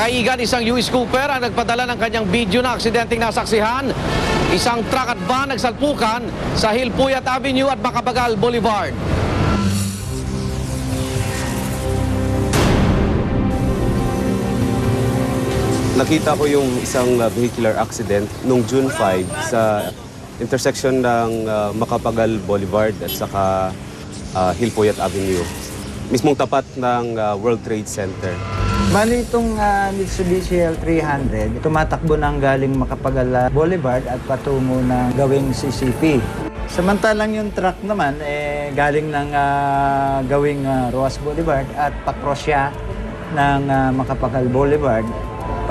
Makaigan, isang US Cooper ang nagpadala ng kanyang video na aksidenteng nasaksihan. Isang truck at van nagsalpukan sa Hilpuyat Avenue at Macapagal Boulevard. Nakita ko yung isang vehicular accident noong June 5 sa intersection ng Macapagal Boulevard at saka Hilpuyat Avenue. Mismong tapat ng World Trade Center. Bali itong Mitsubishi L300, tumatakbo ng galing Macapagal Boulevard at patungo ng gawing CCP. Samantalang yung truck naman, galing ng gawing Roas Boulevard at pakros siya ng Macapagal Boulevard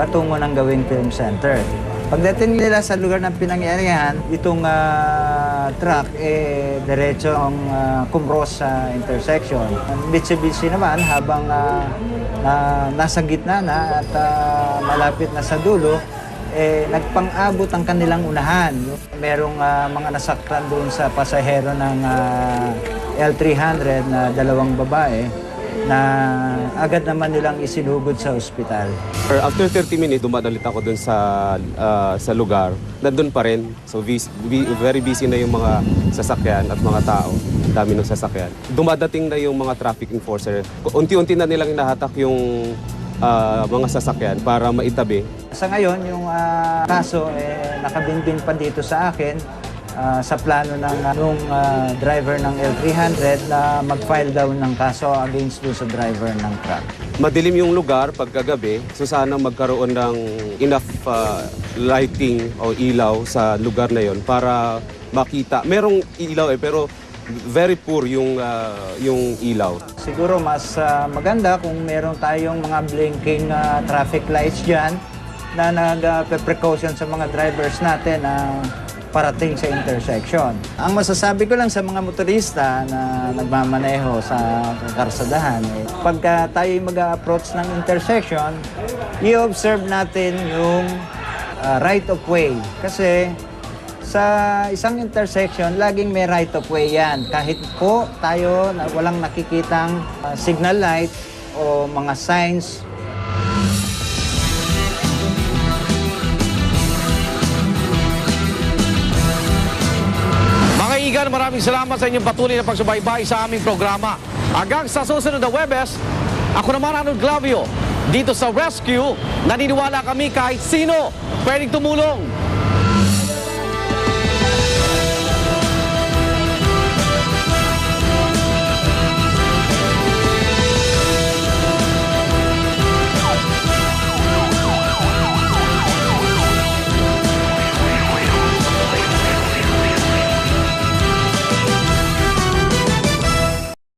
patungo ng gawing Film Center. Pagdating nila sa lugar ng pinangyarihan, itong truck diretso ang kumros sa intersection. Ang Mitsubishi naman habang nasa gitna na at malapit na sa dulo, nagpang-abot ang kanilang unahan. Merong mga nasaktan doon sa pasahero ng L300 na dalawang babae na agad naman nilang isinugod sa ospital. After 30 minutes, dumadalit ako dun sa lugar. Nandun pa rin. So very busy na yung mga sasakyan at mga tao. Dami ng sasakyan. Dumadating na yung mga traffic enforcer. Unti-unti na nilang inahatak yung mga sasakyan para maitabi. Sa ngayon, yung kaso nakabinbin pa dito sa akin sa plano ng driver ng L300 na mag-file daw ng kaso against doon sa driver ng truck. Madilim yung lugar pagkagabi, so sana magkaroon ng enough lighting o ilaw sa lugar na yon para makita. Merong ilaw pero very poor yung ilaw. Siguro mas maganda kung meron tayong mga blinking traffic lights dyan na nag-precaution sa mga drivers natin na parating sa intersection. Ang masasabi ko lang sa mga motorista na nagmamaneho sa karsadahan, pagka tayo mag-approach ng intersection, i-observe natin yung right of way. Kasi sa isang intersection, laging may right of way yan. Kahit po tayo na walang nakikitang signal light o mga signs. Igan, maraming salamat sa inyong patuloy na pagsubaybay sa aming programa. Hanggang sa susunod na Webes, ako naman Arnold Glavio. Dito sa Rescue, naniniwala kami kahit sino pwedeng tumulong.